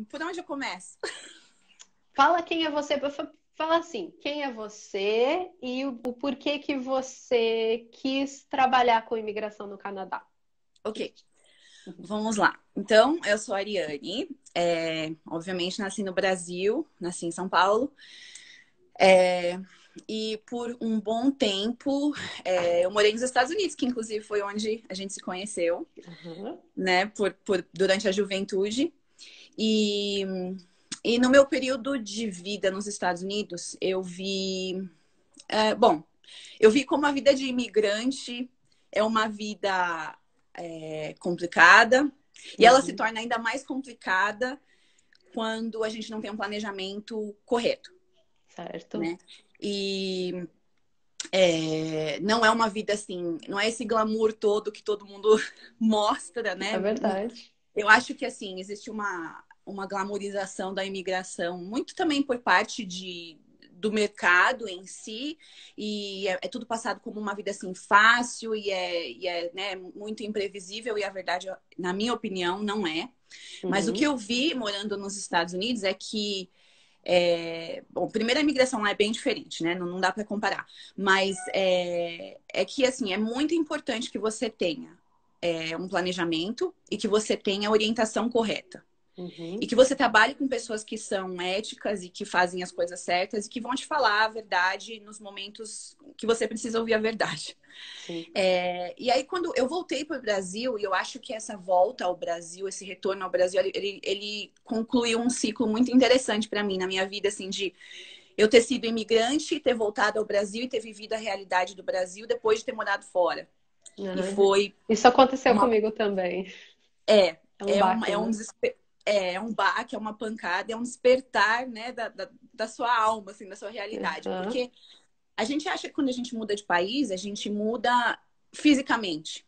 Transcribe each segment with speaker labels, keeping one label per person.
Speaker 1: Por onde eu começo?
Speaker 2: Fala quem é você, fala assim, quem é você e o porquê que você quis trabalhar com imigração no Canadá.
Speaker 1: Ok, vamos lá. Então, eu sou a Ariane. Obviamente, nasci no Brasil, nasci em São Paulo. E por um bom tempo, eu morei nos Estados Unidos, que inclusive foi onde a gente se conheceu,
Speaker 2: Aham.
Speaker 1: né? Durante a juventude. E, e no meu período de vida nos Estados Unidos, eu vi. Bom, eu vi como a vida de imigrante é uma vida complicada. E ela se
Speaker 2: Uhum.
Speaker 1: torna ainda mais complicada quando a gente não tem um planejamento correto,
Speaker 2: Certo.
Speaker 1: né? E não é uma vida assim, não é esse glamour todo que todo mundo mostra,
Speaker 2: É
Speaker 1: né?
Speaker 2: verdade.
Speaker 1: Eu acho que assim, existe uma glamorização da imigração, muito também por parte do mercado em si, e é tudo passado como uma vida assim fácil né, muito imprevisível, e a verdade, na minha opinião, não é. Mas o que
Speaker 2: Uhum.
Speaker 1: eu vi morando nos Estados Unidos é que bom, primeiro a imigração lá é bem diferente, né? Não dá para comparar. Mas é que assim, é muito importante que você tenha um planejamento e que você tenha a orientação correta. E
Speaker 2: Uhum.
Speaker 1: que você trabalhe com pessoas que são éticas e que fazem as coisas certas e que vão te falar a verdade nos momentos que você precisa ouvir a verdade.
Speaker 2: Sim.
Speaker 1: E aí, quando eu voltei para o Brasil, e eu acho que essa volta ao Brasil, esse retorno ao Brasil, ele concluiu um ciclo muito interessante para mim na minha vida, assim, de eu ter sido imigrante, ter voltado ao Brasil e ter vivido a realidade do Brasil depois de ter morado fora. E
Speaker 2: Aham.
Speaker 1: foi
Speaker 2: Isso aconteceu
Speaker 1: uma.
Speaker 2: comigo também.
Speaker 1: É,
Speaker 2: É um
Speaker 1: é um,
Speaker 2: baque,
Speaker 1: é um
Speaker 2: né?
Speaker 1: desesper... É um baque, é uma pancada, é um despertar, né, da sua alma, assim, da sua realidade.
Speaker 2: Aham.
Speaker 1: Porque a gente acha que quando a gente muda de país, a gente muda fisicamente.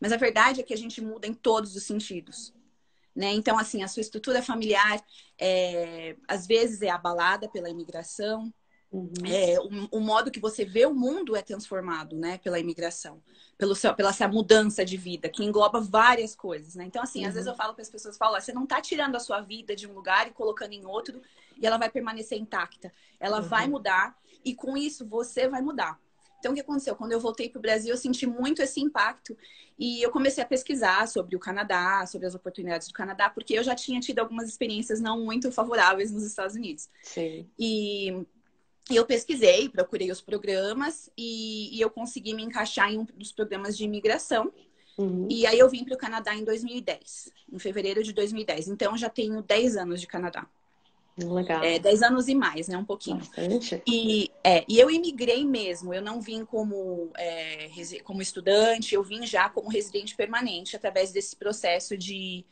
Speaker 1: Mas a verdade é que a gente muda em todos os sentidos, né? Então, assim, a sua estrutura familiar, às vezes, é abalada pela imigração.
Speaker 2: Uhum.
Speaker 1: O modo que você vê o mundo é transformado, né, pela imigração, pela essa mudança de vida, que engloba várias coisas, né? Então, assim, às vezes eu
Speaker 2: Uhum.
Speaker 1: falo para as pessoas, falo, você não está tirando a sua vida de um lugar e colocando em outro, e ela vai permanecer intacta. Ela vai
Speaker 2: Uhum.
Speaker 1: mudar, e com isso você vai mudar. Então, o que aconteceu? Quando eu voltei para o Brasil, eu senti muito esse impacto e eu comecei a pesquisar sobre o Canadá, sobre as oportunidades do Canadá, porque eu já tinha tido algumas experiências não muito favoráveis nos Estados Unidos.
Speaker 2: Sim.
Speaker 1: E eu pesquisei, procurei os programas e eu consegui me encaixar em um dos programas de imigração.
Speaker 2: Uhum.
Speaker 1: E aí eu vim para o Canadá em 2010, em fevereiro de 2010. Então eu já tenho 10 anos de Canadá.
Speaker 2: Legal.
Speaker 1: 10 anos e mais, né? Um pouquinho.
Speaker 2: Bastante.
Speaker 1: E eu imigrei mesmo, eu não vim como estudante, eu vim já como residente permanente através desse processo de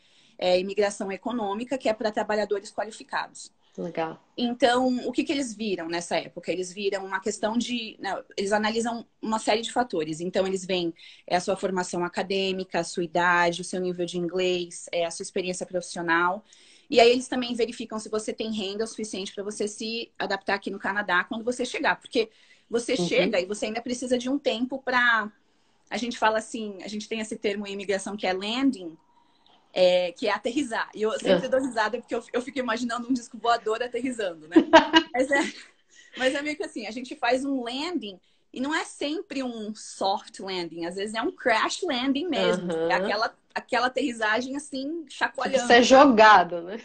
Speaker 1: imigração econômica, que é para trabalhadores qualificados.
Speaker 2: Legal.
Speaker 1: Então, o que eles viram nessa época? Eles viram uma questão de. Não, eles analisam uma série de fatores. Então, eles veem a sua formação acadêmica, a sua idade, o seu nível de inglês, a sua experiência profissional. E aí, eles também verificam se você tem renda o suficiente para você se adaptar aqui no Canadá quando você chegar. Porque você chega
Speaker 2: Uhum.
Speaker 1: e você ainda precisa de um tempo para. A gente fala assim, a gente tem esse termo em imigração que é landing, que é aterrissar. E eu sempre
Speaker 2: Ah.
Speaker 1: dou risada porque eu fico imaginando um disco voador aterrissando, né? Mas é, mas é meio que assim, a gente faz um landing e não é sempre um soft landing, às vezes é um crash landing mesmo. É
Speaker 2: Aham.
Speaker 1: aquela aterrissagem assim,
Speaker 2: Tipo, você é
Speaker 1: chacoalhando, sabe?
Speaker 2: jogado, né?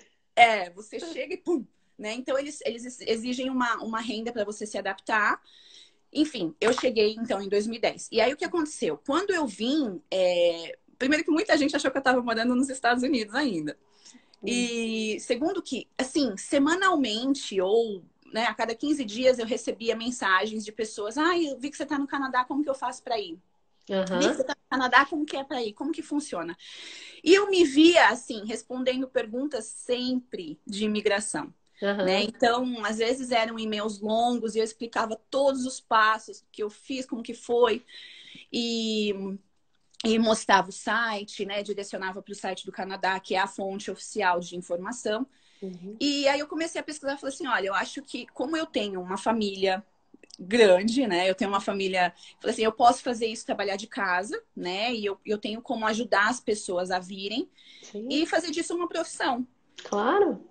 Speaker 1: Você chega e pum, né? Então eles exigem uma renda para você se adaptar. Enfim, eu cheguei então em 2010. E aí o que aconteceu? Quando eu vim, primeiro que muita gente achou que eu estava morando nos Estados Unidos ainda.
Speaker 2: Hum.
Speaker 1: E segundo que, assim, semanalmente ou né, a cada 15 dias eu recebia mensagens de pessoas. Ah, eu vi que você está no Canadá, como que eu faço para ir? Vi que você
Speaker 2: Aham.
Speaker 1: está no Canadá, como que é para ir? Como que funciona? E eu me via, assim, respondendo perguntas sempre de imigração. Né?
Speaker 2: Aham.
Speaker 1: Então, às vezes eram e-mails longos e eu explicava todos os passos que eu fiz, como que foi. E mostrava o site, né? Direcionava para o site do Canadá, que é a fonte oficial de informação.
Speaker 2: Uhum.
Speaker 1: E aí eu comecei a pesquisar e falei assim: olha, eu acho que, como eu tenho uma família grande, né? Eu tenho uma família. Falei assim: eu posso fazer isso, trabalhar de casa, né? E eu tenho como ajudar as pessoas a virem e
Speaker 2: Sim.
Speaker 1: fazer disso uma profissão.
Speaker 2: Claro.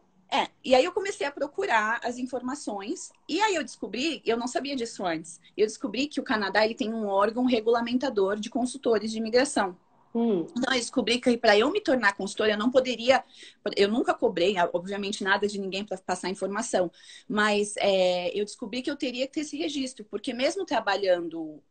Speaker 1: E aí eu comecei a procurar as informações, e aí eu descobri, eu não sabia disso antes, eu descobri que o Canadá ele tem um órgão regulamentador de consultores de imigração. Então, eu descobri que para eu me tornar consultora, eu não poderia. Eu nunca cobrei, obviamente, nada de ninguém para passar informação, mas eu descobri que eu teria que ter esse registro, porque mesmo trabalhando,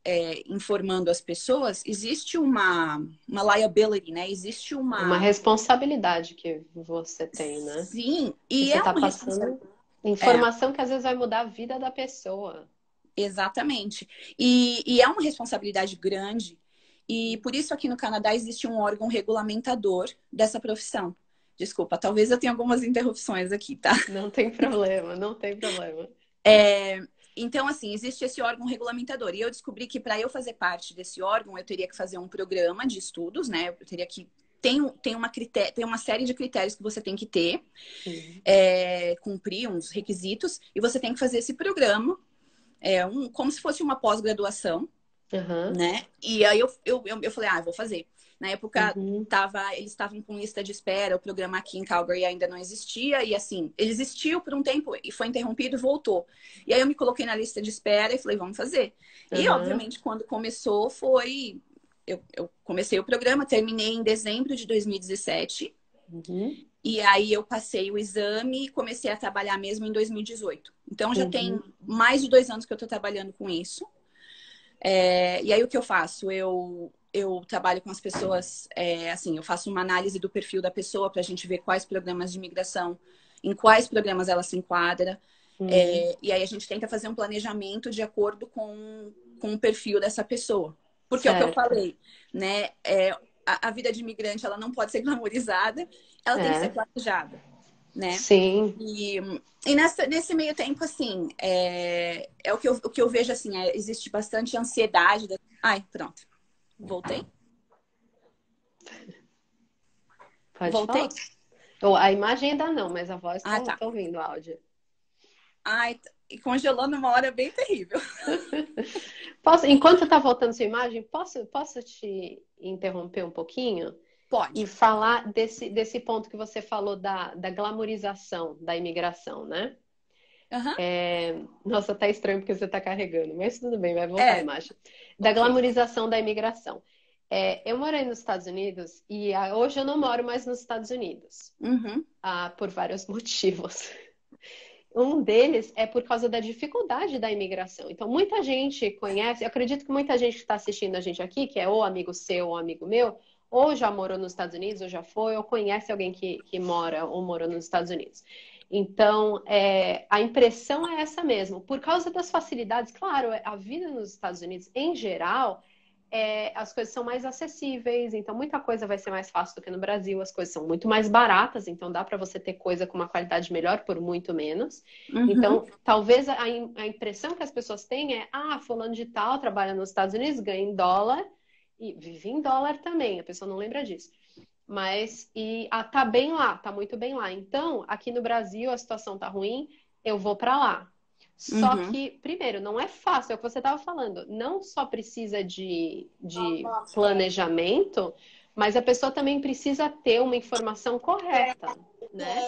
Speaker 1: informando as pessoas, existe uma liability, né? Existe
Speaker 2: Uma
Speaker 1: uma.
Speaker 2: responsabilidade que você tem, né?
Speaker 1: Sim,
Speaker 2: Que
Speaker 1: e
Speaker 2: você
Speaker 1: é
Speaker 2: está
Speaker 1: uma
Speaker 2: passando
Speaker 1: responsabilidade. É,
Speaker 2: informação que às vezes vai mudar a vida da pessoa.
Speaker 1: exatamente. E é uma responsabilidade grande. E por isso aqui no Canadá existe um órgão regulamentador dessa profissão. Desculpa, talvez eu tenha algumas interrupções aqui, tá?
Speaker 2: Não tem problema, não tem problema.
Speaker 1: Então, assim, existe esse órgão regulamentador. E eu descobri que para eu fazer parte desse órgão, eu teria que fazer um programa de estudos, né? Eu teria que. Tem uma série de critérios que você tem que ter,
Speaker 2: Uhum.
Speaker 1: cumprir uns requisitos, e você tem que fazer esse programa, como se fosse uma pós-graduação,
Speaker 2: Uhum.
Speaker 1: né? E aí eu falei, eu vou fazer. Na época,
Speaker 2: Uhum.
Speaker 1: eles estavam com lista de espera, o programa aqui em Calgary ainda não existia, e assim, ele existiu por um tempo e foi interrompido e voltou. E aí eu me coloquei na lista de espera e falei, vamos fazer. E,
Speaker 2: Uhum.
Speaker 1: obviamente, quando começou, foi. Eu comecei o programa, terminei em dezembro de 2017.
Speaker 2: Uhum.
Speaker 1: E aí eu passei o exame e comecei a trabalhar mesmo em 2018. Então já tem
Speaker 2: Uhum.
Speaker 1: mais de 2 anos que eu estou trabalhando com isso. E aí o que eu faço? Eu trabalho com as pessoas, assim, eu faço uma análise do perfil da pessoa para a gente ver quais programas de imigração, em quais programas ela se enquadra.
Speaker 2: Uhum.
Speaker 1: E aí a gente tenta fazer um planejamento de acordo com o perfil dessa pessoa. Porque é o que eu
Speaker 2: Certo.
Speaker 1: falei, né? A vida de imigrante ela não pode ser glamorizada, ela tem que ser
Speaker 2: É.
Speaker 1: planejada, né?
Speaker 2: Sim.
Speaker 1: E, nesse meio tempo, assim, o que eu vejo, assim, existe bastante ansiedade. Ai, pronto. Voltei?
Speaker 2: Pode
Speaker 1: Voltei?
Speaker 2: falar. Ou a imagem ainda não, mas a voz
Speaker 1: Ah, tá.
Speaker 2: tô ouvindo o áudio.
Speaker 1: Ai, e congelou numa hora bem terrível.
Speaker 2: Enquanto tá voltando sua imagem, posso te interromper um pouquinho e
Speaker 1: Pode.
Speaker 2: falar desse ponto que você falou da glamorização da imigração, né?
Speaker 1: Aham.
Speaker 2: Nossa, tá estranho porque você tá carregando, mas tudo bem, vai voltar a
Speaker 1: É,
Speaker 2: imagem. Da
Speaker 1: ok.
Speaker 2: glamorização da imigração. Eu morei nos Estados Unidos e hoje eu não moro mais nos Estados Unidos,
Speaker 1: Uhum.
Speaker 2: por vários motivos. Um deles é por causa da dificuldade da imigração. Então, muita gente conhece, eu acredito que muita gente que está assistindo a gente aqui, que é ou amigo seu ou amigo meu, ou já morou nos Estados Unidos, ou já foi, ou conhece alguém que mora ou morou nos Estados Unidos. Então, a impressão é essa mesmo. Por causa das facilidades, claro, a vida nos Estados Unidos, em geral, as coisas são mais acessíveis, então muita coisa vai ser mais fácil do que no Brasil, as coisas são muito mais baratas, então dá para você ter coisa com uma qualidade melhor por muito menos.
Speaker 1: Uhum.
Speaker 2: Então, talvez a impressão que as pessoas têm fulano de tal trabalha nos Estados Unidos, ganha em dólar e vive em dólar também, a pessoa não lembra disso. Mas, tá bem lá, tá muito bem lá. Então, aqui no Brasil a situação tá ruim, eu vou para lá. Só
Speaker 1: Uhum.
Speaker 2: que, primeiro, não é fácil, é o que você estava falando. Não só precisa de planejamento, mas a pessoa também precisa ter uma informação correta, né?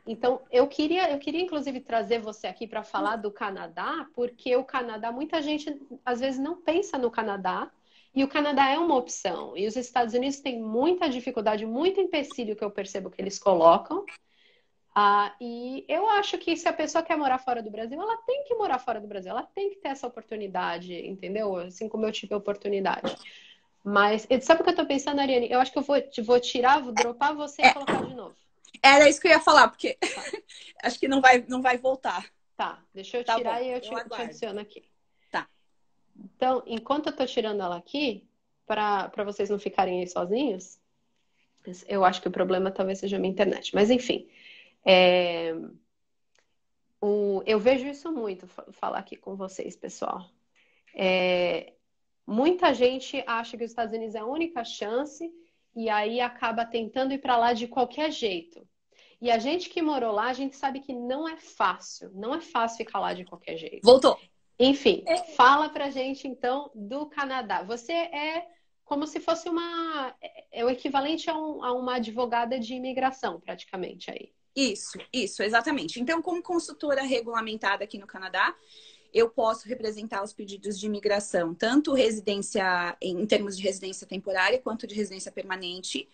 Speaker 2: Então, eu queria inclusive trazer você aqui para falar do Canadá, porque o Canadá, muita gente às vezes não pensa no Canadá, e o Canadá é uma opção. E os Estados Unidos têm muita dificuldade, muito empecilho que eu percebo que eles colocam. E eu acho que se a pessoa quer morar fora do Brasil, ela tem que morar fora do Brasil, ela tem que ter essa oportunidade, entendeu? Assim como eu tive a oportunidade. Mas sabe o que eu tô pensando, Ariane? Eu acho que eu vou tirar, vou dropar você e
Speaker 1: É,
Speaker 2: colocar de novo.
Speaker 1: era isso que eu ia falar, porque
Speaker 2: Tá,
Speaker 1: acho que não vai voltar.
Speaker 2: tá. Deixa eu
Speaker 1: Tá bom,
Speaker 2: tirar e eu
Speaker 1: eu
Speaker 2: te
Speaker 1: aguardo.
Speaker 2: adiciono aqui.
Speaker 1: Tá.
Speaker 2: Então, enquanto eu tô tirando ela aqui, para vocês não ficarem aí sozinhos, eu acho que o problema talvez seja a minha internet. Mas enfim, é, eu vejo isso muito, falar aqui com vocês, pessoal. Muita gente acha que os Estados Unidos é a única chance e aí acaba tentando ir para lá de qualquer jeito. E a gente que morou lá, a gente sabe que não é fácil, não é fácil ficar lá de qualquer jeito.
Speaker 1: Voltou.
Speaker 2: Enfim, fala pra gente então do Canadá. Você é como se fosse o equivalente a uma advogada de imigração, praticamente aí.
Speaker 1: Isso, exatamente. Então, como consultora regulamentada aqui no Canadá, eu posso representar os pedidos de imigração, tanto residência, em termos de residência temporária, quanto de residência permanente.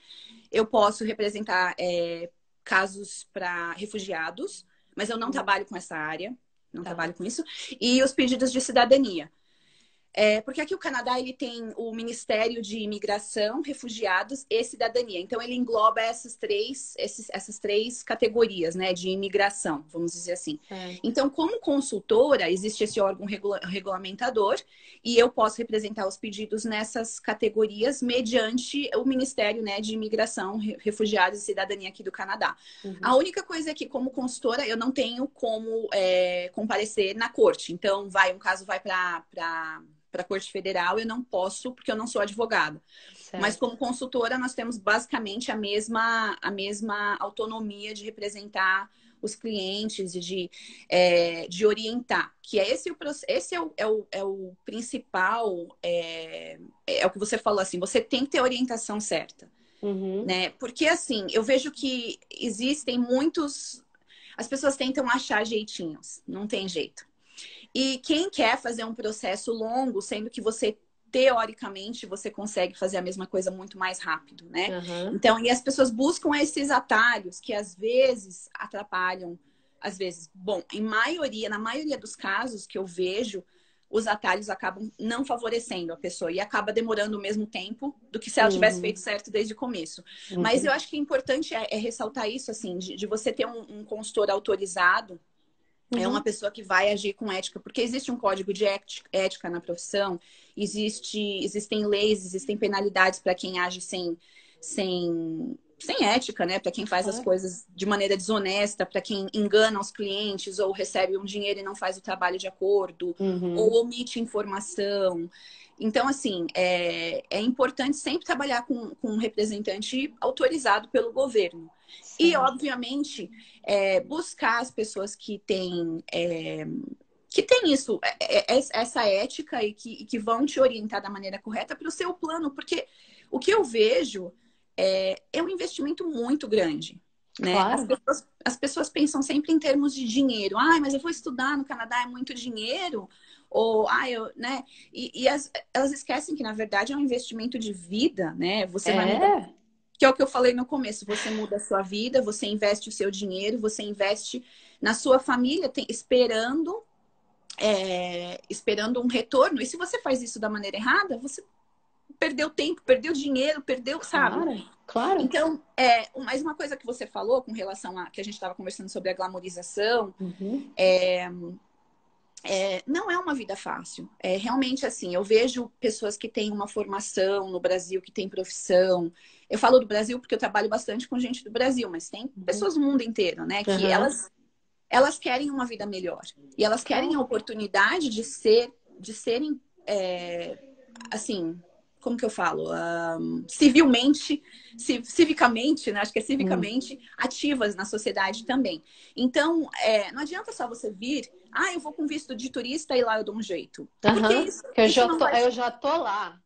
Speaker 1: Eu posso representar casos para refugiados, mas eu não trabalho com essa área, não trabalho com isso. E os pedidos de cidadania. Porque aqui o Canadá ele tem o Ministério de Imigração, Refugiados e Cidadania. Então, ele engloba essas três categorias, né, de imigração, vamos dizer assim. Então, como consultora, existe esse órgão regulamentador e eu posso representar os pedidos nessas categorias mediante o Ministério, né, de Imigração, Refugiados e Cidadania aqui do Canadá. A única coisa é que, como consultora, eu não tenho como comparecer na corte. Então, um caso vai para a Corte Federal, eu não posso, porque eu não sou advogada. Certo. Mas como consultora, nós temos basicamente a mesma autonomia de representar os clientes e de orientar. Que esse é o principal, é o que você falou, assim, você tem que ter a orientação certa. Né? Porque, assim, eu vejo que existem muitos... As pessoas tentam achar jeitinhos, não tem jeito. E quem quer fazer um processo longo, sendo que você, teoricamente, você consegue fazer a mesma coisa muito mais rápido, né? Então, e as pessoas buscam esses atalhos que às vezes atrapalham, às vezes. Bom, na maioria dos casos que eu vejo, os atalhos acabam não favorecendo a pessoa e acaba demorando o mesmo tempo do que se ela tivesse feito certo desde o começo. Mas eu acho que o importante é ressaltar isso, assim, de você ter um consultor autorizado. É uma pessoa que vai agir com ética, porque existe um código de ética na profissão, existem leis, existem penalidades para quem age sem ética, né? Para quem faz as coisas de maneira desonesta, para quem engana os clientes ou recebe um dinheiro e não faz o trabalho de acordo, ou omite informação. Então, assim, é importante sempre trabalhar com um representante autorizado pelo governo. Sim. E, obviamente, buscar as pessoas que têm isso, essa ética e que vão te orientar da maneira correta para o seu plano. Porque o que eu vejo é um investimento muito grande. Né? Claro. As pessoas pensam sempre em termos de dinheiro. Mas eu vou estudar no Canadá, é muito dinheiro. Ou, né? E elas esquecem que, na verdade, é um investimento de vida, né? Você vai mudar. Que é o que eu falei no começo. Você muda a sua vida, você investe o seu dinheiro, você investe na sua família, esperando um retorno. E se você faz isso da maneira errada, você perdeu tempo, perdeu dinheiro, sabe?
Speaker 2: Claro.
Speaker 1: Então, mais uma coisa que você falou com relação a que a gente estava conversando sobre a glamorização, não é uma vida fácil. Realmente, assim, eu vejo pessoas que têm uma formação no Brasil, que têm profissão. Eu falo do Brasil porque eu trabalho bastante com gente do Brasil, mas tem pessoas do mundo inteiro, né? Que elas querem uma vida melhor. E elas querem a oportunidade de serem, assim, como que eu falo? Civicamente, né? Acho que é civicamente ativas na sociedade também. Então, não adianta só você vir, eu vou com visto de turista e lá eu dou um jeito. Porque
Speaker 2: eu já tô lá.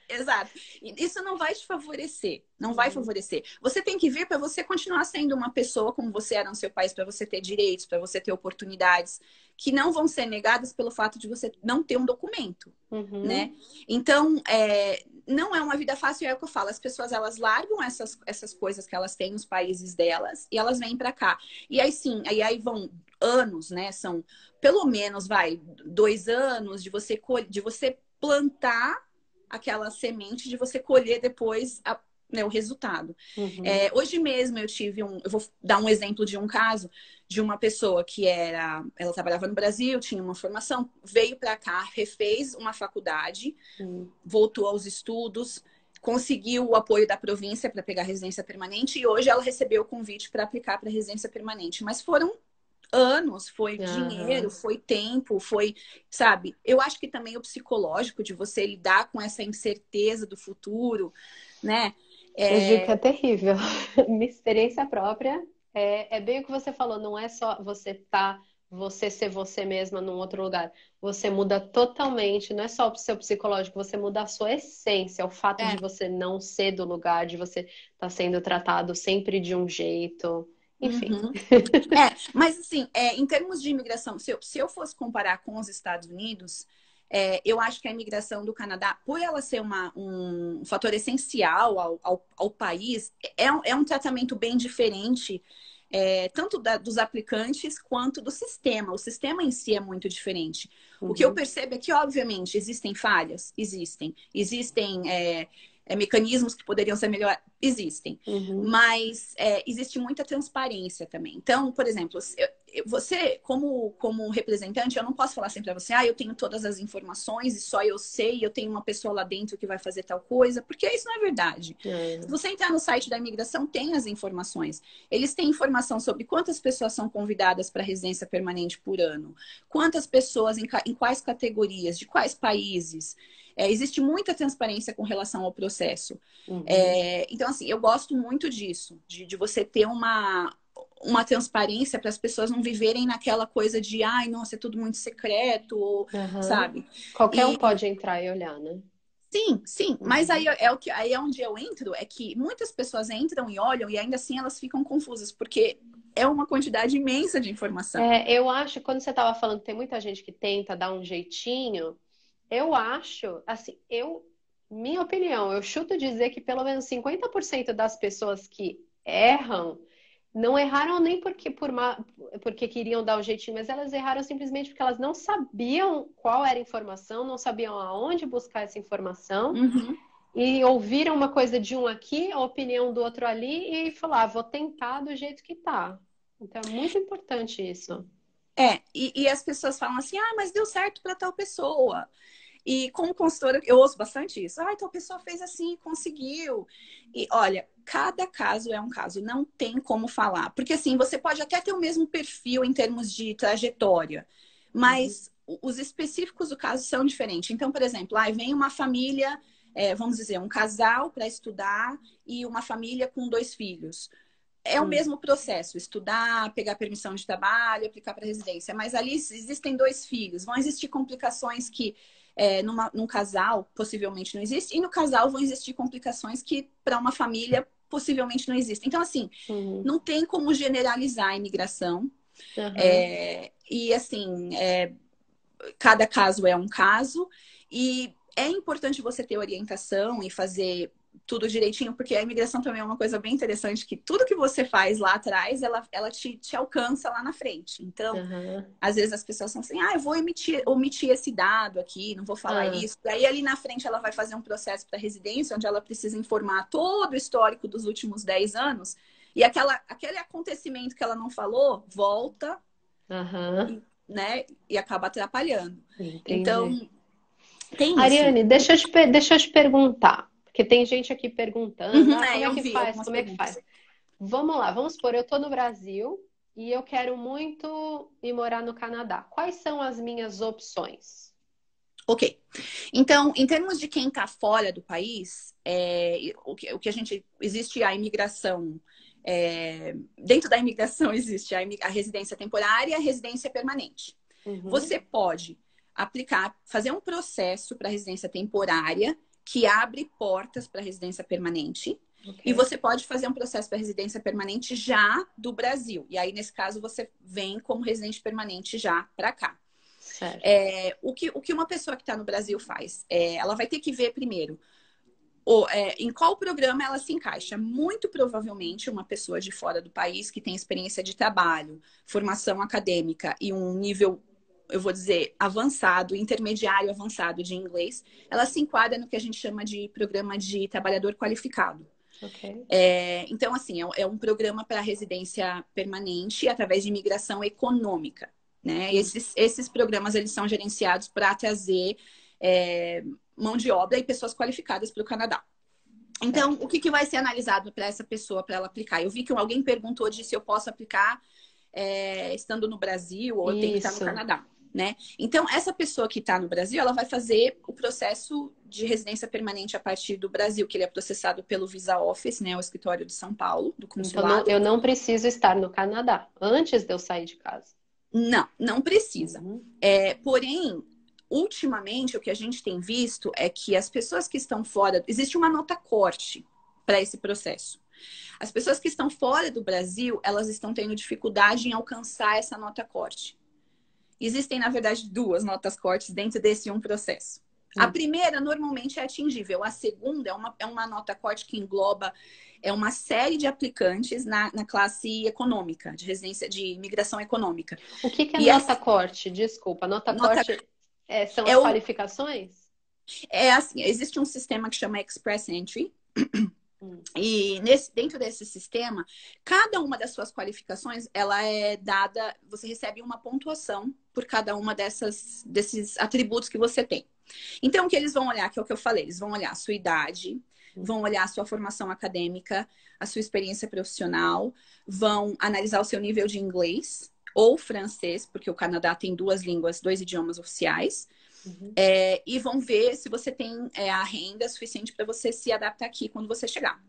Speaker 1: Exato. Isso não vai te favorecer. Não vai favorecer. Você tem que vir para você continuar sendo uma pessoa como você era no seu país, para você ter direitos, para você ter oportunidades que não vão ser negadas pelo fato de você não ter um documento, né? Então, não é uma vida fácil, é o que eu falo. As pessoas, elas largam essas coisas que elas têm nos países delas e elas vêm para cá. E aí sim, aí vão anos, né? São pelo menos, 2 anos de você plantar aquela semente, de você colher depois o resultado. Hoje mesmo eu vou dar um exemplo de um caso de uma pessoa que ela trabalhava no Brasil, tinha uma formação, veio para cá, refez uma faculdade, voltou aos estudos, conseguiu o apoio da província para pegar residência permanente e hoje ela recebeu o convite para aplicar para residência permanente. Mas foram anos, foi dinheiro, foi tempo, sabe? Eu acho que também o psicológico de você lidar com essa incerteza do futuro, né?
Speaker 2: Eu digo que é terrível. Minha experiência própria é bem o que você falou, não é só você ser você mesma num outro lugar. Você muda totalmente, não é só o seu psicológico, você muda a sua essência, o fato de você não ser do lugar, de você estar sendo tratado sempre de um jeito. Enfim.
Speaker 1: Uhum. Mas assim, em termos de imigração, se eu fosse comparar com os Estados Unidos, eu acho que a imigração do Canadá, por ela ser um fator essencial ao país, é um tratamento bem diferente, tanto dos aplicantes quanto do sistema. O sistema em si é muito diferente. O que eu percebo é que, obviamente, existem falhas, existem. Existem mecanismos que poderiam ser melhor, existem. Mas existe muita transparência também. Então, por exemplo, você, como representante, eu não posso falar sempre para você, eu tenho todas as informações e só eu sei, eu tenho uma pessoa lá dentro que vai fazer tal coisa, porque isso não é verdade. Se você entrar no site da imigração, tem as informações. Eles têm informação sobre quantas pessoas são convidadas para residência permanente por ano, quantas pessoas, em quais categorias, de quais países. Existe muita transparência com relação ao processo. Então, assim, eu gosto muito disso, de você ter uma transparência para as pessoas não viverem naquela coisa de, ai, nossa, é tudo muito secreto, sabe?
Speaker 2: Qualquer um pode entrar e olhar, né?
Speaker 1: Sim, sim. Mas aí aí é onde eu entro, é que muitas pessoas entram e olham e ainda assim elas ficam confusas, porque é uma quantidade imensa de informação.
Speaker 2: Eu acho, quando você estava falando que tem muita gente que tenta dar um jeitinho, eu acho, assim, minha opinião, eu chuto dizer que pelo menos 50% das pessoas que erram, não erraram nem porque queriam dar o jeitinho, mas elas erraram simplesmente porque elas não sabiam qual era a informação, não sabiam aonde buscar essa informação, e ouviram uma coisa de um aqui, a opinião do outro ali, e falaram, vou tentar do jeito que tá. Então é muito importante isso.
Speaker 1: E as pessoas falam assim, mas deu certo para tal pessoa. E como consultora, eu ouço bastante isso. Então a pessoa fez assim, conseguiu. E olha, cada caso é um caso, não tem como falar. Porque assim, você pode até ter o mesmo perfil em termos de trajetória, mas os específicos do caso são diferentes. Então, por exemplo, vem uma família, vamos dizer, um casal para estudar e uma família com 2 filhos. É o mesmo processo, estudar, pegar permissão de trabalho, aplicar para residência. Mas ali existem 2 filhos, vão existir complicações que num casal possivelmente não existe, e no casal vão existir complicações que para uma família possivelmente não existem. Então, assim, não tem como generalizar a imigração. E assim, cada caso é um caso, e é importante você ter orientação e fazer tudo direitinho, porque a imigração também é uma coisa bem interessante, que tudo que você faz lá atrás, ela te alcança lá na frente. Então, às vezes as pessoas são assim, eu vou omitir esse dado aqui, não vou falar isso. Daí ali na frente ela vai fazer um processo para residência, onde ela precisa informar todo o histórico dos últimos 10 anos, e aquele acontecimento que ela não falou, volta, né? E acaba atrapalhando.
Speaker 2: Entendi.
Speaker 1: Então, tem isso.
Speaker 2: Ariane, deixa eu te perguntar, porque tem gente aqui perguntando, como é que faz? Como é que faz? Vamos lá, vamos supor, eu estou no Brasil e eu quero muito ir morar no Canadá. Quais são as minhas opções?
Speaker 1: Ok. Então, em termos de quem está fora do país, o que a gente... Existe a imigração... dentro da imigração existe a residência temporária e a residência permanente. Você pode aplicar, fazer um processo para residência temporária que abre portas para residência permanente. E você pode fazer um processo para residência permanente já do Brasil. E aí, nesse caso, você vem como residente permanente já para cá.
Speaker 2: Certo.
Speaker 1: O que uma pessoa que está no Brasil faz? Ela vai ter que ver primeiro em qual programa ela se encaixa. Muito provavelmente uma pessoa de fora do país que tem experiência de trabalho, formação acadêmica e um nível, eu vou dizer, avançado, intermediário avançado de inglês, ela se enquadra no que a gente chama de programa de trabalhador qualificado. Então, assim, é um programa para residência permanente através de imigração econômica, né? Esses programas, eles são gerenciados para trazer mão de obra e pessoas qualificadas para o Canadá. Então, o que vai ser analisado para essa pessoa, para ela aplicar? Eu vi que alguém perguntou de se eu posso aplicar estando no Brasil ou eu tenho que estar no Canadá, né? Então, essa pessoa que está no Brasil, ela vai fazer o processo de residência permanente a partir do Brasil, que ele é processado pelo Visa Office, né? O escritório de São Paulo, do consulado.
Speaker 2: Então, eu não preciso estar no Canadá antes de eu sair de casa.
Speaker 1: Não precisa. Porém, ultimamente, o que a gente tem visto é que as pessoas que estão fora... Existe uma nota corte para esse processo. As pessoas que estão fora do Brasil, elas estão tendo dificuldade em alcançar essa nota corte. Existem, na verdade, 2 notas cortes dentro desse um processo. A primeira, normalmente, é atingível. A segunda é uma nota corte que engloba uma série de aplicantes na classe econômica, de residência, de imigração econômica.
Speaker 2: O que é nota corte? Desculpa, nota corte são as qualificações?
Speaker 1: É assim, existe um sistema que chama Express Entry. E dentro desse sistema, cada uma das suas qualificações, ela é dada, você recebe uma pontuação por cada uma desses atributos que você tem. Então, o que eles vão olhar, que é o que eu falei, eles vão olhar a sua idade, vão olhar a sua formação acadêmica, a sua experiência profissional, vão analisar o seu nível de inglês ou francês, porque o Canadá tem 2 línguas, 2 idiomas oficiais. E vão ver se você tem a renda suficiente para você se adaptar aqui quando você chegar.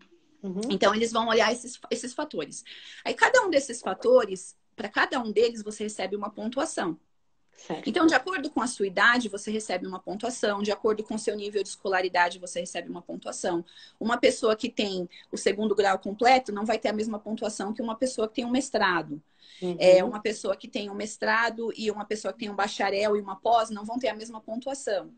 Speaker 1: Então, eles vão olhar esses fatores. Aí, cada um desses fatores, para cada um deles, você recebe uma pontuação. Certo. Então, de acordo com a sua idade, você recebe uma pontuação. De acordo com o seu nível de escolaridade, você recebe uma pontuação. Uma pessoa que tem o 2º grau completo não vai ter a mesma pontuação que uma pessoa que tem um mestrado. Uma pessoa que tem um mestrado e uma pessoa que tem um bacharel e uma pós não vão ter a mesma pontuação.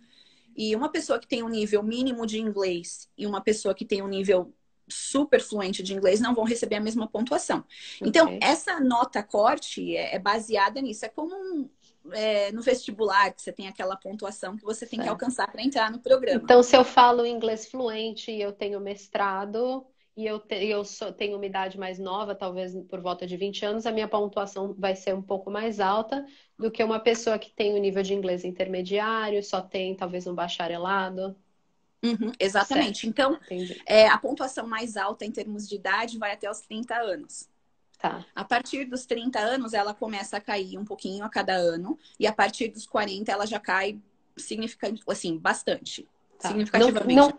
Speaker 1: E uma pessoa que tem um nível mínimo de inglês e uma pessoa que tem um nível super fluente de inglês não vão receber a mesma pontuação. Então, essa nota corte é baseada nisso. É como no vestibular, que você tem aquela pontuação que você tem que alcançar para entrar no programa.
Speaker 2: Então, se eu falo inglês fluente e eu tenho mestrado e eu tenho uma idade mais nova, talvez por volta de 20 anos, a minha pontuação vai ser um pouco mais alta do que uma pessoa que tem o nível de inglês intermediário, só tem talvez um bacharelado.
Speaker 1: Exatamente. Certo. Então, a pontuação mais alta em termos de idade vai até os 30 anos.
Speaker 2: Tá.
Speaker 1: A partir dos 30 anos, ela começa a cair um pouquinho a cada ano. E a partir dos 40, ela já cai assim, bastante.
Speaker 2: Tá.
Speaker 1: Significativamente.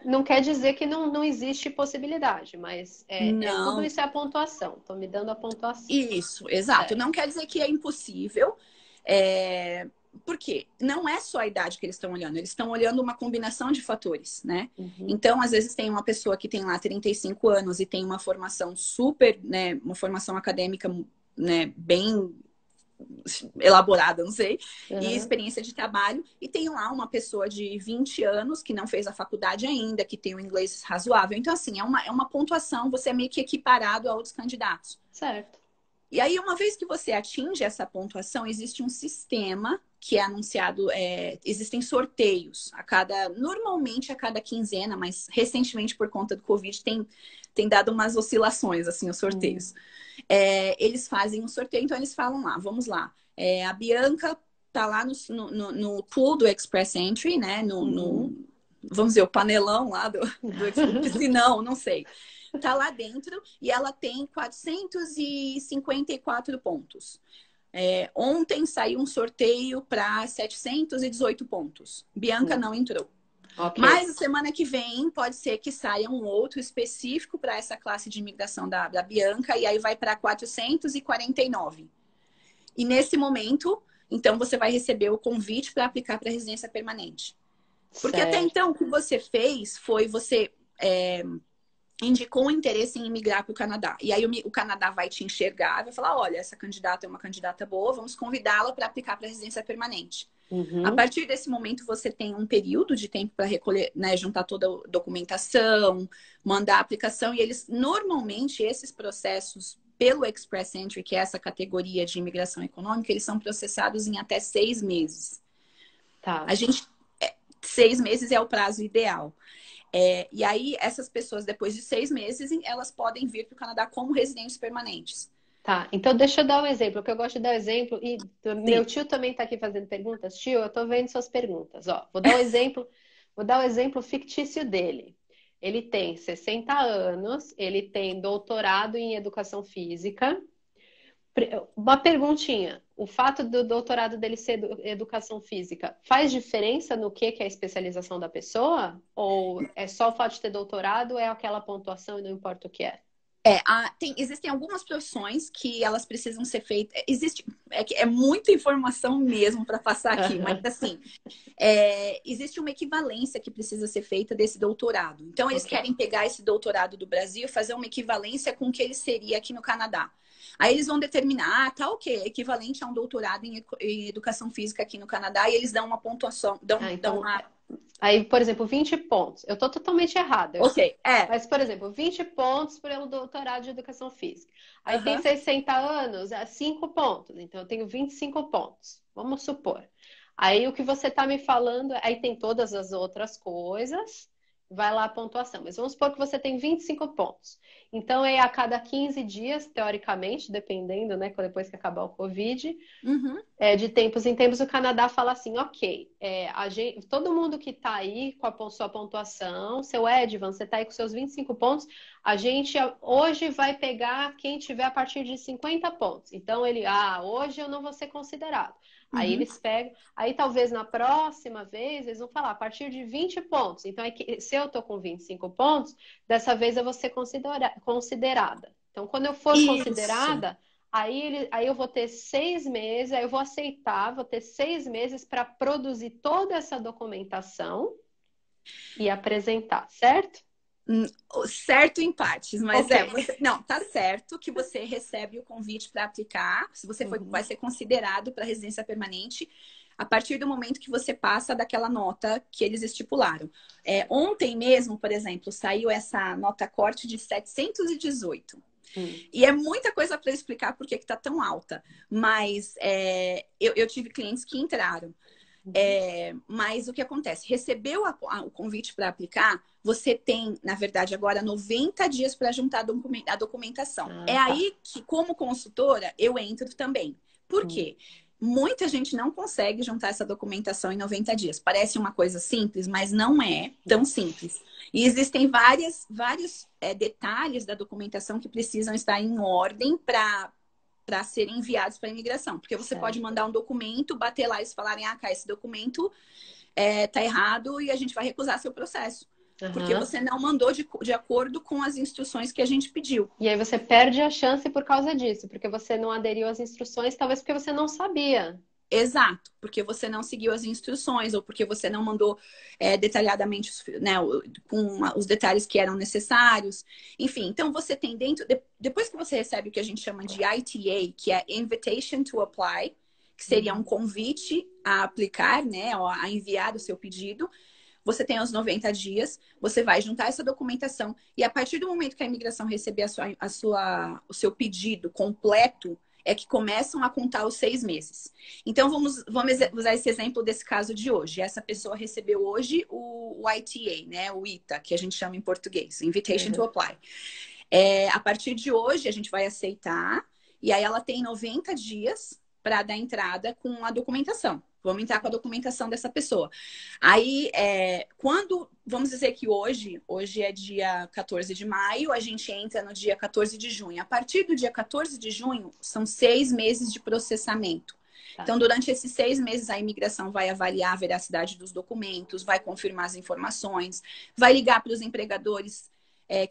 Speaker 2: Não quer dizer que não existe possibilidade, mas tudo isso é a pontuação. Estou me dando a pontuação.
Speaker 1: Isso, exato. Certo. Não quer dizer que é impossível. Por quê? Não é só a idade que eles estão olhando, eles estão olhando uma combinação de fatores, né? Então, às vezes, tem uma pessoa que tem lá 35 anos e tem uma formação super, né? Uma formação acadêmica, né? Bem elaborada, não sei, e experiência de trabalho, e tem lá uma pessoa de 20 anos que não fez a faculdade ainda, que tem um inglês razoável. Então, assim, é uma pontuação, você é meio que equiparado a outros candidatos.
Speaker 2: Certo.
Speaker 1: E aí, uma vez que você atinge essa pontuação, existe um sistema que é anunciado, existem sorteios normalmente a cada quinzena, mas recentemente, por conta do Covid, tem dado umas oscilações, assim, os sorteios. Eles fazem um sorteio, então eles falam lá, vamos lá, a Bianca tá lá no pool do Express Entry, né, vamos dizer, o panelão lá do piscinão, não sei. Tá lá dentro e ela tem 454 pontos. Ontem saiu um sorteio para 718 pontos. Bianca não entrou. Okay. Mas a semana que vem pode ser que saia um outro específico para essa classe de imigração da Bianca e aí vai para 449. E nesse momento, então você vai receber o convite para aplicar para residência permanente. Porque até então o que você fez foi você indicou um interesse em imigrar para o Canadá. E aí o Canadá vai te enxergar, vai falar, olha, essa candidata é uma candidata boa, vamos convidá-la para aplicar para residência permanente. A partir desse momento, você tem um período de tempo para recolher, né, juntar toda a documentação, mandar a aplicação, e normalmente, esses processos pelo Express Entry, que é essa categoria de imigração econômica, eles são processados em até 6 meses.
Speaker 2: Tá.
Speaker 1: 6 meses é o prazo ideal. E aí, essas pessoas, depois de 6 meses, elas podem vir para o Canadá como residentes permanentes.
Speaker 2: Tá, então deixa eu dar um exemplo, porque eu gosto de dar exemplo, e meu tio também está aqui fazendo perguntas. Tio, eu estou vendo suas perguntas. Ó, vou dar um exemplo fictício dele. Ele tem 60 anos, ele tem doutorado em educação física. Uma perguntinha, o fato do doutorado dele ser educação física faz diferença no que é a especialização da pessoa? Ou é só o fato de ter doutorado, é aquela pontuação e não importa o que é?
Speaker 1: Existem algumas profissões que elas precisam ser feitas. é muita informação mesmo para passar aqui, mas assim, existe uma equivalência que precisa ser feita desse doutorado. Então, eles querem pegar esse doutorado do Brasil e fazer uma equivalência com o que ele seria aqui no Canadá. Aí eles vão determinar, tá ok, é equivalente a um doutorado em educação física aqui no Canadá, e eles dão uma pontuação, dão uma...
Speaker 2: Aí, por exemplo, 20 pontos. Eu tô totalmente errada.
Speaker 1: Ok,
Speaker 2: Mas, por exemplo, 20 pontos pelo doutorado de educação física. Aí tem 60 anos, 5 pontos. Então, eu tenho 25 pontos. Vamos supor. Aí, o que você tá me falando, aí tem todas as outras coisas, vai lá a pontuação. Mas vamos supor que você tem 25 pontos. Então, a cada 15 dias, teoricamente, dependendo, né, depois que acabar o Covid, de tempos em tempos, o Canadá fala assim, ok, todo mundo que está aí com a sua pontuação, seu Edvan, você está aí com seus 25 pontos, a gente hoje vai pegar quem tiver a partir de 50 pontos. Então, hoje eu não vou ser considerado. Aí eles pegam, aí talvez na próxima vez eles vão falar a partir de 20 pontos. Então, se eu tô com 25 pontos, dessa vez eu vou ser considerada. Então, quando eu for considerada, aí eu vou ter 6 meses, aí eu vou aceitar, vou ter 6 meses para produzir toda essa documentação e apresentar, certo?
Speaker 1: Certo em partes, mas não, tá certo que você recebe o convite para aplicar, se você vai ser considerado para residência permanente a partir do momento que você passa daquela nota que eles estipularam. Ontem mesmo, por exemplo, saiu essa nota corte de 718. E é muita coisa para explicar por que está tão alta, mas eu tive clientes que entraram. Mas o que acontece? Recebeu o convite para aplicar, você tem, na verdade, agora 90 dias para juntar a documentação. Aí que, como consultora, eu entro também. Por quê? Muita gente não consegue juntar essa documentação em 90 dias. Parece uma coisa simples, mas não é tão simples. E existem vários detalhes da documentação que precisam estar em ordem para serem enviados para a imigração. Porque você pode mandar um documento, bater lá e eles falarem, esse documento tá errado e a gente vai recusar seu processo. Porque você não mandou de acordo com as instruções que a gente pediu.
Speaker 2: E aí você perde a chance por causa disso, porque você não aderiu às instruções, talvez porque você não sabia.
Speaker 1: Exato, porque você não seguiu as instruções ou porque você não mandou detalhadamente, né, com os detalhes que eram necessários. Enfim, então você tem depois que você recebe o que a gente chama de ITA, que é Invitation to Apply, que seria um convite a aplicar, né, a enviar o seu pedido. Você tem os 90 dias, você vai juntar essa documentação e a partir do momento que a imigração receber o seu pedido completo, é que começam a contar os 6 meses. Então, vamos usar esse exemplo desse caso de hoje. Essa pessoa recebeu hoje o ITA, né? O ITA, que a gente chama em português, Invitation to Apply. A partir de hoje, a gente vai aceitar e aí ela tem 90 dias para dar entrada com a documentação. Vamos entrar com a documentação dessa pessoa. Aí, vamos dizer que hoje é dia 14 de maio, a gente entra no dia 14 de junho. A partir do dia 14 de junho, são 6 meses de processamento. Então, durante esses 6 meses, a imigração vai avaliar a veracidade dos documentos, vai confirmar as informações, vai ligar para os empregadores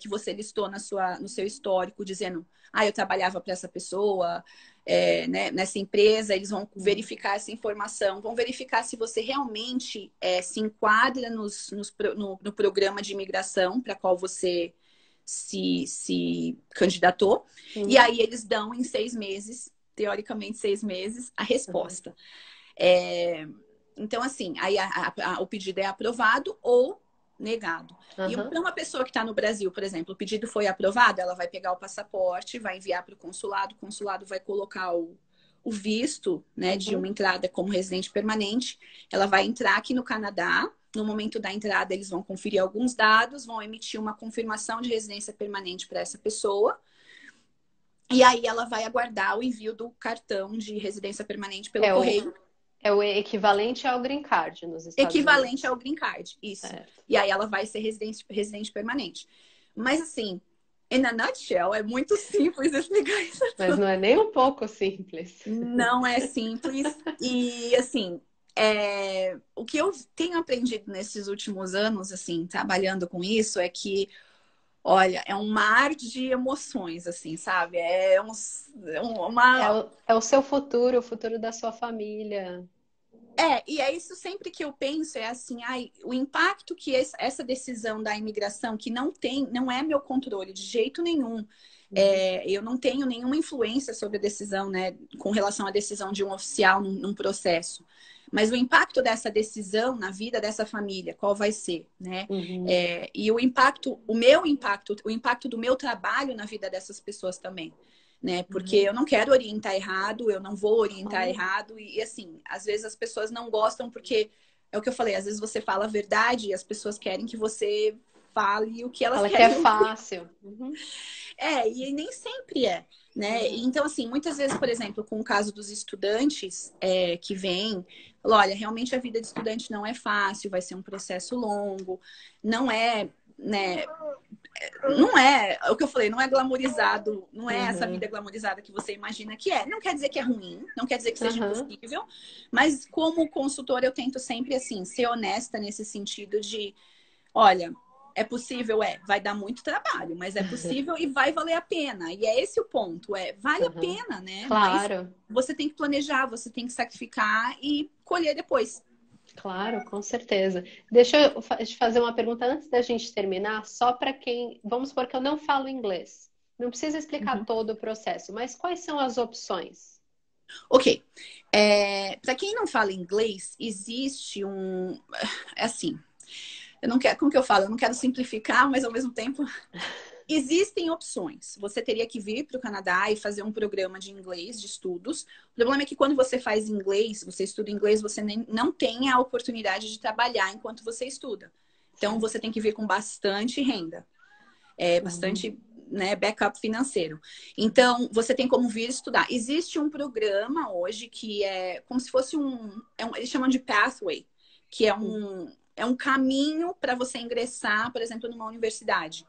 Speaker 1: que você listou no seu histórico, dizendo, eu trabalhava para essa pessoa, né, nessa empresa, eles vão verificar essa informação, vão verificar se você realmente se enquadra no programa de imigração para qual você se candidatou. E aí eles dão em 6 meses, teoricamente 6 meses, a resposta. Então, assim, aí o pedido é aprovado ou negado. E para uma pessoa que está no Brasil, por exemplo, o pedido foi aprovado, ela vai pegar o passaporte, vai enviar para o consulado vai colocar o visto, né, de uma entrada como residente permanente, ela vai entrar aqui no Canadá, no momento da entrada eles vão conferir alguns dados, vão emitir uma confirmação de residência permanente para essa pessoa, e aí ela vai aguardar o envio do cartão de residência permanente pelo correio.
Speaker 2: É o equivalente ao Green Card nos Estados Unidos.
Speaker 1: Equivalente ao Green Card, isso. E aí ela vai ser residente permanente. Mas assim, in a nutshell, é muito simples explicar isso.
Speaker 2: Mas não é nem um pouco simples.
Speaker 1: Não é simples. E assim, o que eu tenho aprendido nesses últimos anos, assim, trabalhando com isso, é que Olha, é um mar de emoções, assim, sabe?
Speaker 2: É o seu futuro, o futuro da sua família.
Speaker 1: E é isso sempre que eu penso, é assim, ai, o impacto que essa decisão da imigração, que não é meu controle de jeito nenhum. Eu não tenho nenhuma influência sobre a decisão, né, com relação à decisão de um oficial num processo. Mas o impacto dessa decisão na vida dessa família, qual vai ser, né?
Speaker 2: Uhum.
Speaker 1: E o impacto, o impacto do meu trabalho na vida dessas pessoas também, né? Porque eu não quero orientar errado, eu não vou orientar errado. E assim, às vezes as pessoas não gostam porque, é o que eu falei, às vezes você fala a verdade e as pessoas querem que você fale o que elas
Speaker 2: Fala que é
Speaker 1: querem ouvir.
Speaker 2: fácil. Uhum.
Speaker 1: E nem sempre é, né? Então, assim, muitas vezes, por exemplo, com o caso dos estudantes que vêm, olha, realmente a vida de estudante não é fácil, vai ser um processo longo, não é, né? Não é o que eu falei, não é glamorizado, não é essa
Speaker 2: Uhum.
Speaker 1: vida glamorizada que você imagina que é. Não quer dizer que é ruim, não quer dizer que seja
Speaker 2: Uhum.
Speaker 1: impossível, mas como consultora eu tento sempre assim ser honesta nesse sentido de, olha, é possível, vai dar muito trabalho, mas é possível e vai valer a pena. E é esse o ponto, vale a
Speaker 2: Uhum.
Speaker 1: pena, né? Mas
Speaker 2: Claro.
Speaker 1: você tem que planejar, você tem que sacrificar e colher depois.
Speaker 2: Claro, com certeza. Deixa eu te fazer uma pergunta antes da gente terminar, só para quem. Vamos supor que eu não falo inglês. Não precisa explicar
Speaker 1: Uhum.
Speaker 2: todo o processo, mas quais são as opções?
Speaker 1: Ok. Para quem não fala inglês, existe um. É assim, eu não quero, como que eu falo? Eu não quero simplificar, mas ao mesmo tempo existem opções. Você teria que vir para o Canadá e fazer um programa de inglês, de estudos. O problema é que quando você faz inglês, você estuda inglês, você não tem a oportunidade de trabalhar enquanto você estuda. Então
Speaker 2: Certo.
Speaker 1: você tem que vir com bastante renda,
Speaker 2: Uhum.
Speaker 1: bastante, né, backup financeiro. Então você tem como vir estudar. Existe um programa hoje que é como se fosse eles chamam de pathway, que é um caminho para você ingressar, por exemplo, numa universidade.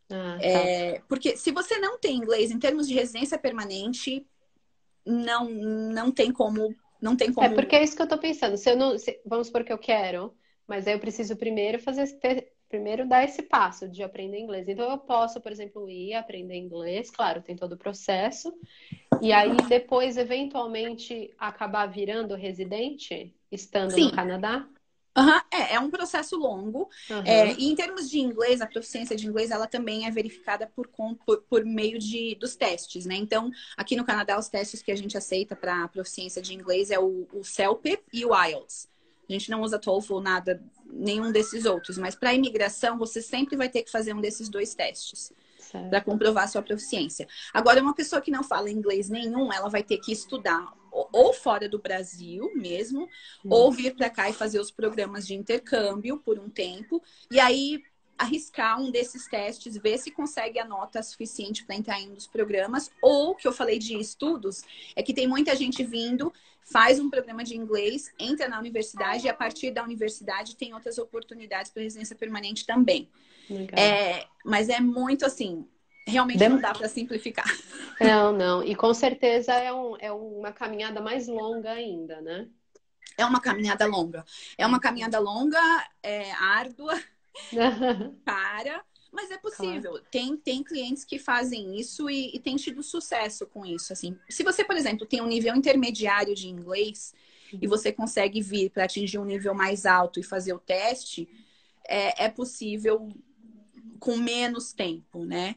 Speaker 2: Ah, tá.
Speaker 1: Porque se você não tem inglês em termos de residência permanente, não tem como, não tem
Speaker 2: É porque
Speaker 1: como.
Speaker 2: é isso que eu tô pensando. Se eu não, vamos supor que eu quero, mas aí eu preciso primeiro primeiro dar esse passo de aprender inglês. Então eu posso, por exemplo, ir aprender inglês, claro, tem todo o processo, e aí depois, eventualmente, acabar virando residente, estando no
Speaker 1: Sim,
Speaker 2: Canadá.
Speaker 1: aham, é um processo longo.
Speaker 2: Aham.
Speaker 1: E em termos de inglês, a proficiência de inglês, ela também é verificada por meio dos testes, né? Então, aqui no Canadá, os testes que a gente aceita para proficiência de inglês é o CELP e o IELTS. A gente não usa TOEFL, nada, nenhum desses outros. Mas para imigração, você sempre vai ter que fazer um desses dois testes para
Speaker 2: Certo.
Speaker 1: comprovar sua proficiência. Agora, uma pessoa que não fala inglês nenhum, ela vai ter que estudar ou fora do Brasil mesmo, ou vir para cá e fazer os programas de intercâmbio por um tempo, e aí arriscar um desses testes, ver se consegue a nota suficiente para entrar em um dos programas, ou que eu falei de estudos, é que tem muita gente vindo, faz um programa de inglês, entra na universidade e a partir da universidade tem outras oportunidades para residência permanente também.
Speaker 2: Legal.
Speaker 1: Mas é muito assim, realmente não
Speaker 2: Dem-
Speaker 1: dá para simplificar.
Speaker 2: Não, não. E com certeza é uma caminhada mais longa ainda, né?
Speaker 1: É uma caminhada longa. É uma caminhada longa, árdua, cara, mas é
Speaker 2: Claro.
Speaker 1: possível. Tem clientes que fazem isso e têm tido sucesso com isso. Assim, se você, por exemplo, tem um nível intermediário de inglês e
Speaker 2: Uhum.
Speaker 1: você consegue vir para atingir um nível mais alto e fazer o teste, é possível com menos tempo, né?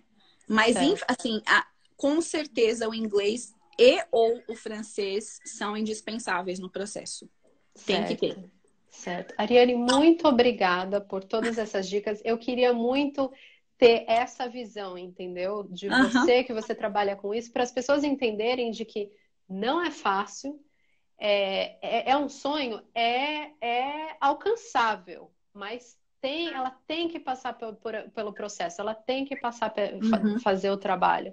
Speaker 1: Mas,
Speaker 2: Certo.
Speaker 1: assim, com certeza o inglês e ou o francês são indispensáveis no processo. Tem que ter.
Speaker 2: Certo, certo. Ariane, muito obrigada por todas essas dicas. Eu queria muito ter essa visão, entendeu? De
Speaker 1: Aham.
Speaker 2: você, que você trabalha com isso, para as pessoas entenderem de que não é fácil, é um sonho, é alcançável, mas ela tem que passar pelo processo, ela tem que passar
Speaker 1: Uhum.
Speaker 2: fazer o trabalho.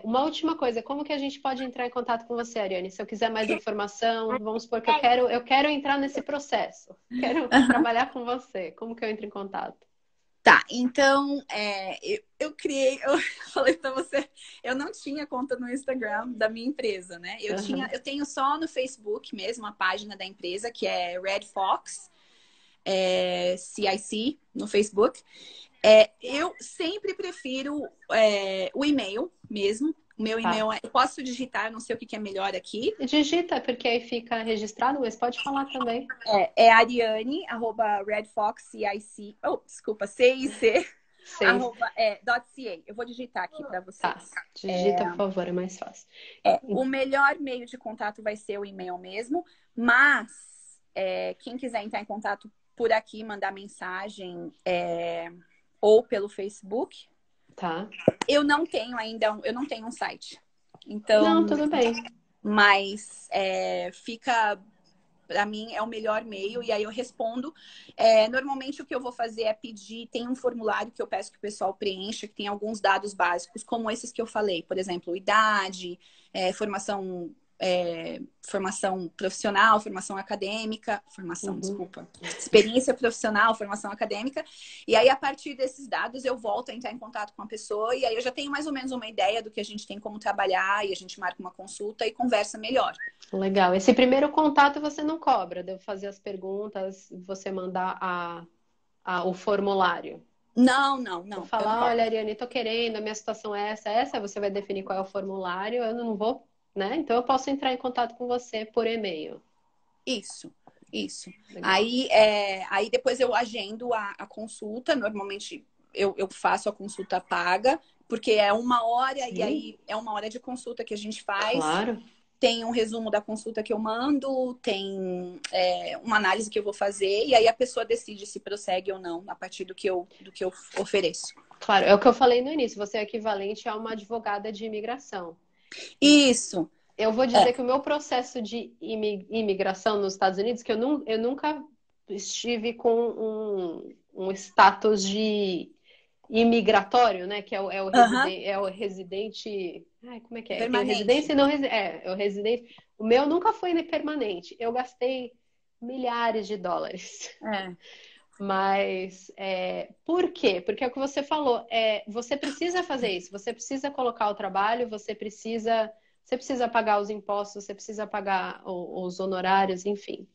Speaker 2: Uma última coisa, como que a gente pode entrar em contato com você, Ariane? Se eu quiser mais informação, vamos supor que eu quero entrar nesse processo, quero
Speaker 1: Aham.
Speaker 2: trabalhar com você. Como que eu entro em contato?
Speaker 1: Tá, então eu criei, eu falei pra você, eu não tinha conta no Instagram da minha empresa, né?
Speaker 2: Aham.
Speaker 1: Eu tenho só no Facebook mesmo a página da empresa, que é Red Fox, CIC, no Facebook. Eu sempre prefiro o e-mail mesmo. O meu e-mail, eu posso digitar, não sei o que é melhor aqui.
Speaker 2: Digita, porque aí fica registrado, mas pode falar também.
Speaker 1: É Ariane, @redfox.cic, desculpa, CIC, .ca. Eu vou digitar aqui para vocês.
Speaker 2: Tá, digita, por favor, é mais fácil.
Speaker 1: O melhor meio de contato vai ser o e-mail mesmo, mas quem quiser entrar em contato por aqui, mandar mensagem ou pelo Facebook.
Speaker 2: Tá.
Speaker 1: Eu não tenho ainda, eu não tenho um site. Então,
Speaker 2: não, tudo bem.
Speaker 1: Mas fica, para mim, é o melhor meio, e aí eu respondo. Normalmente o que eu vou fazer é pedir, tem um formulário que eu peço que o pessoal preencha, que tem alguns dados básicos, como esses que eu falei, por exemplo, idade, formação profissional, formação acadêmica, desculpa, experiência profissional, formação acadêmica. E aí, a partir desses dados, eu volto a entrar em contato com a pessoa e aí eu já tenho mais ou menos uma ideia do que a gente tem como trabalhar e a gente marca uma consulta e conversa melhor.
Speaker 2: Legal. Esse primeiro contato você não cobra, devo fazer as perguntas, você mandar o formulário.
Speaker 1: Não.
Speaker 2: Vou falar, olha, Ariane, tô querendo, a minha situação é essa, você vai definir qual é o formulário, eu não vou, né? Então eu posso entrar em contato com você por e-mail.
Speaker 1: Isso. Aí depois eu agendo a consulta, normalmente eu faço a consulta paga, porque é 1 hora. Sim. E aí é 1 hora de consulta que a gente faz.
Speaker 2: Claro.
Speaker 1: Tem um resumo da consulta que eu mando, tem uma análise que eu vou fazer, e aí a pessoa decide se prossegue ou não, a partir do que eu ofereço.
Speaker 2: Claro, é o que eu falei no início, você é equivalente a uma advogada de imigração.
Speaker 1: Isso.
Speaker 2: Eu vou dizer que o meu processo de imigração nos Estados Unidos, que eu nunca estive com um status de imigratório, né? Que é o residente. Ai, como é que é?
Speaker 1: Permanente.
Speaker 2: Tem o residência e não é o residente. O meu nunca foi permanente. Eu gastei milhares de dólares. Mas por quê? Porque é o que você falou. Você precisa fazer isso. Você precisa colocar o trabalho. Você precisa pagar os impostos. Você precisa pagar os honorários. Enfim.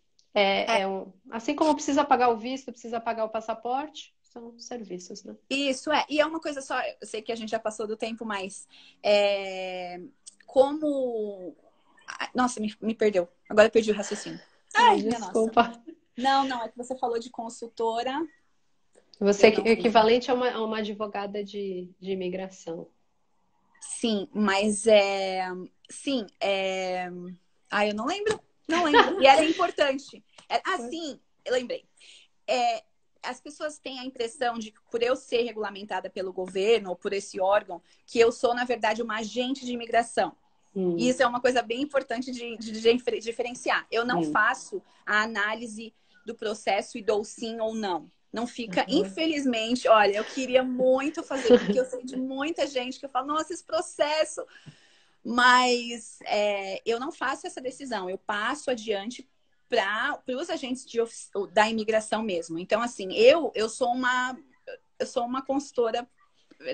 Speaker 2: Assim como precisa pagar o visto, precisa pagar o passaporte. São serviços, né?
Speaker 1: Isso, E é uma coisa só, eu sei que a gente já passou do tempo, mas como... Nossa, me perdeu. Agora eu perdi o raciocínio.
Speaker 2: Ai, desculpa.
Speaker 1: Nossa. Não, é que você falou de consultora.
Speaker 2: Você é equivalente a uma advogada de imigração.
Speaker 1: Sim, mas Sim, eu não lembro. Não lembro. E ela é importante. Sim, eu lembrei. As pessoas têm a impressão de que por eu ser regulamentada pelo governo ou por esse órgão, que eu sou, na verdade, uma agente de imigração. E isso é uma coisa bem importante de diferenciar. Eu não faço a análise do processo e dou sim ou não. Não fica, infelizmente, olha, eu queria muito fazer, porque eu sei de muita gente que eu falo, nossa, esse processo... Mas eu não faço essa decisão, eu passo adiante para os agentes da imigração mesmo. Então, assim, eu sou uma consultora,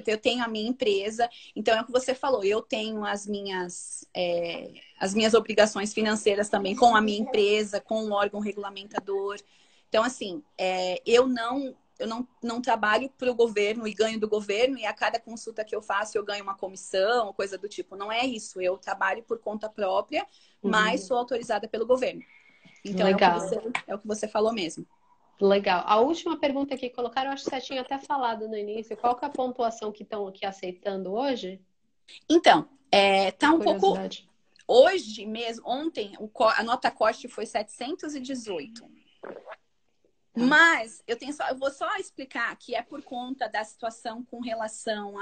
Speaker 1: eu tenho a minha empresa, então é o que você falou, eu tenho as minhas obrigações financeiras também com a minha empresa, com o órgão regulamentador. Então, assim, eu não trabalho para o governo e ganho do governo, e a cada consulta que eu faço eu ganho uma comissão, coisa do tipo. Não é isso. Eu trabalho por conta própria, mas sou autorizada pelo governo. Então, é o que você falou mesmo.
Speaker 2: Legal. A última pergunta que colocaram, eu acho que você tinha até falado no início. Qual que é a pontuação que estão aqui aceitando hoje?
Speaker 1: Então, tá um pouco... Hoje mesmo, ontem, a nota corte foi 718. Mas eu vou só explicar que é por conta da situação com relação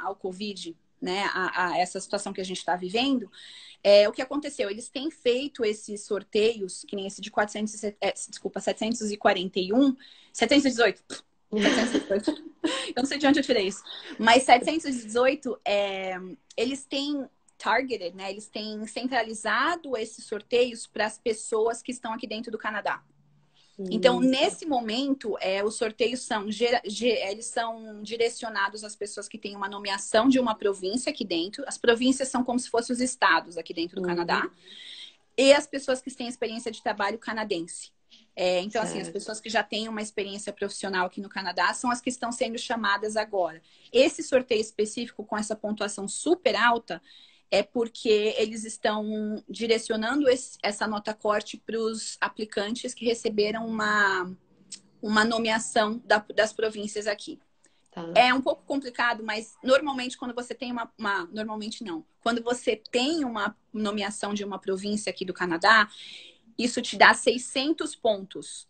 Speaker 1: ao Covid, né? A essa situação que a gente está vivendo. O que aconteceu? Eles têm feito esses sorteios, que nem esse de 741, 718. 718. Eu não sei de onde eu tirei isso. Mas 718, eles têm targeted, né? Eles têm centralizado esses sorteios para as pessoas que estão aqui dentro do Canadá. Então, nesse momento, os sorteios eles são direcionados às pessoas que têm uma nomeação de uma província aqui dentro. As províncias são como se fossem os estados aqui dentro do Canadá. E as pessoas que têm experiência de trabalho canadense. Então, assim, as pessoas que já têm uma experiência profissional aqui no Canadá são as que estão sendo chamadas agora. Esse sorteio específico com essa pontuação super alta é porque eles estão direcionando essa nota corte para os aplicantes que receberam uma nomeação das províncias aqui.
Speaker 2: Tá.
Speaker 1: É um pouco complicado, mas normalmente quando você tem normalmente não. Quando você tem uma nomeação de uma província aqui do Canadá, isso te dá 600 pontos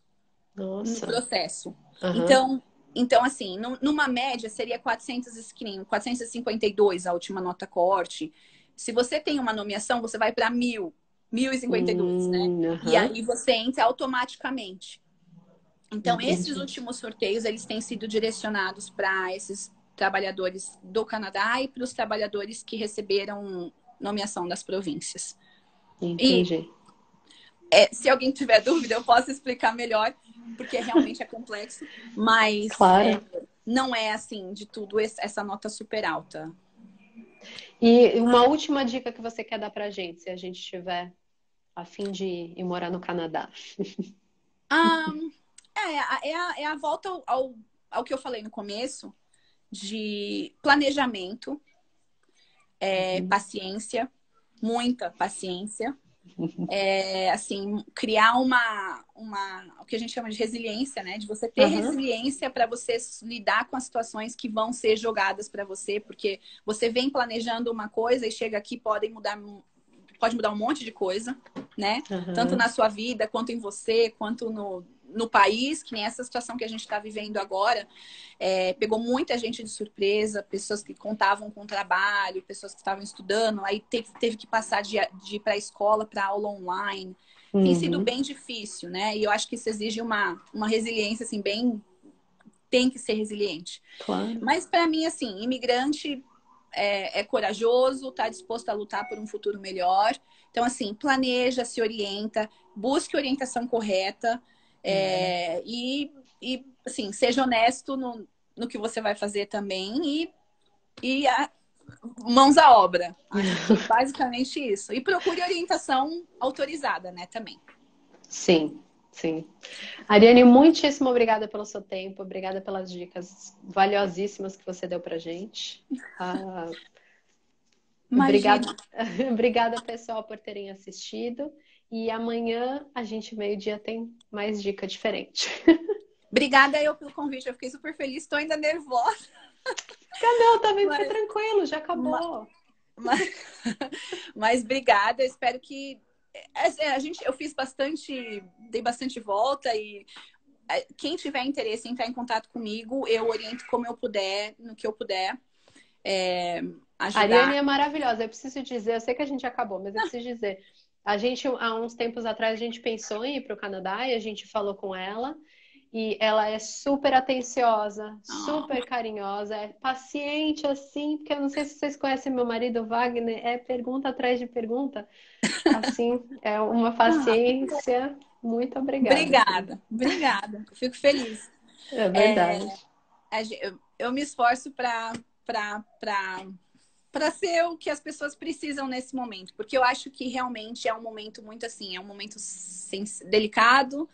Speaker 1: no processo. Então, assim, numa média seria 452 a última nota corte. Se você tem uma nomeação, você vai para 1052, né? E aí você entra automaticamente. Então, esses últimos sorteios, eles têm sido direcionados para esses trabalhadores do Canadá e para os trabalhadores que receberam nomeação das províncias.
Speaker 2: Entendi.
Speaker 1: E se alguém tiver dúvida, eu posso explicar melhor, porque realmente é complexo, mas não é assim de tudo essa nota super alta.
Speaker 2: E uma última dica que você quer dar pra gente, se a gente estiver a fim de ir morar no Canadá?
Speaker 1: É a volta ao que eu falei no começo, de planejamento, paciência, muita paciência. Assim, criar o que a gente chama de resiliência, né? De você ter resiliência para você lidar com as situações que vão ser jogadas para você, porque você vem planejando uma coisa e chega aqui pode mudar um monte de coisa, né? Tanto na sua vida, quanto em você, quanto no país, que nem essa situação que a gente está vivendo agora, pegou muita gente de surpresa, pessoas que contavam com trabalho, pessoas que estavam estudando, aí teve que passar de ir para a escola, para aula online. Tem sido bem difícil, né? E eu acho que isso exige uma resiliência, assim, tem que ser resiliente.
Speaker 2: Claro.
Speaker 1: Mas para mim, assim, imigrante é corajoso, está disposto a lutar por um futuro melhor. Então, assim, planeja, se orienta, busque orientação correta. Assim, seja honesto no que você vai fazer também e mãos à obra. Acho que basicamente isso. E procure orientação autorizada, né, também.
Speaker 2: Sim. Ariane, muitíssimo obrigada pelo seu tempo, obrigada pelas dicas valiosíssimas que você deu pra gente. Obrigada, pessoal, por terem assistido. E amanhã, a gente, meio-dia, tem mais dica diferente.
Speaker 1: Obrigada eu pelo convite. Eu fiquei super feliz. Estou ainda nervosa.
Speaker 2: Não, também fica tranquilo, já acabou.
Speaker 1: Mas obrigada. Eu espero que... eu dei bastante volta e quem tiver interesse em entrar em contato comigo, eu oriento como eu puder, no que eu puder. Ajudar.
Speaker 2: A Ariane é maravilhosa. Eu preciso dizer, eu sei que a gente acabou, mas eu preciso dizer. A gente, há uns tempos atrás, a gente pensou em ir para o Canadá e a gente falou com ela. E ela é super atenciosa, super carinhosa, é paciente assim, porque eu não sei se vocês conhecem meu marido, Wagner, é pergunta atrás de pergunta. Assim, é uma paciência. Muito obrigada.
Speaker 1: Obrigada. Fico feliz.
Speaker 2: É verdade.
Speaker 1: Eu me esforço para ser o que as pessoas precisam nesse momento, porque eu acho que realmente é um momento muito assim, é um momento delicado.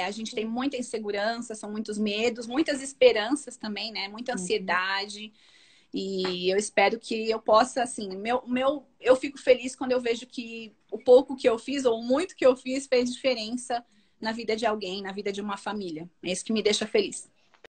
Speaker 1: A gente tem muita insegurança, são muitos medos, muitas esperanças também, né? Muita ansiedade. E eu espero que eu possa, assim, eu fico feliz quando eu vejo que o pouco que eu fiz ou o muito que eu fiz fez diferença na vida de alguém, na vida de uma família. É isso que me deixa feliz.